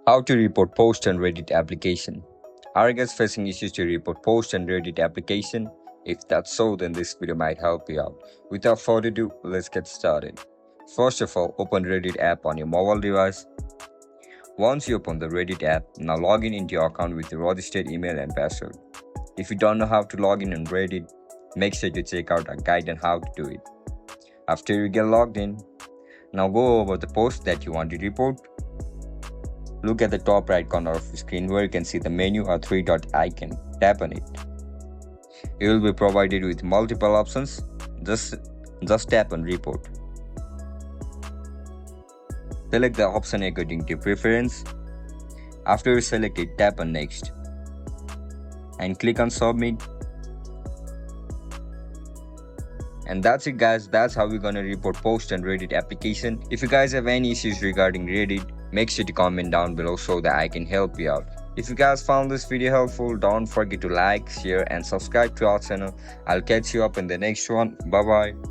How to report post and Reddit application. Are you guys facing issues to report post and Reddit application? If that's so, then this video might help you out. Without further ado, let's get started. First of all, open Reddit app on your mobile device. Once you open the Reddit app, now log in into your account with your registered email and password. If you don't know how to log in on Reddit, make sure to check out a guide on how to do it. After you get logged in, now go over the post that you want to report. Look at the top right corner of the screen where you can see the menu or three-dot icon. Tap on it. You will be provided with multiple options. Just tap on report. Select the option according to your preference. After you select it, tap on next and click on submit. And that's it, guys. That's how we're gonna report post and Reddit application. If you guys have any issues regarding Reddit, make sure to comment down below so that I can help you out. If you guys found this video helpful, don't forget to like, share and subscribe to our channel. I'll catch you up in the next one. Bye bye.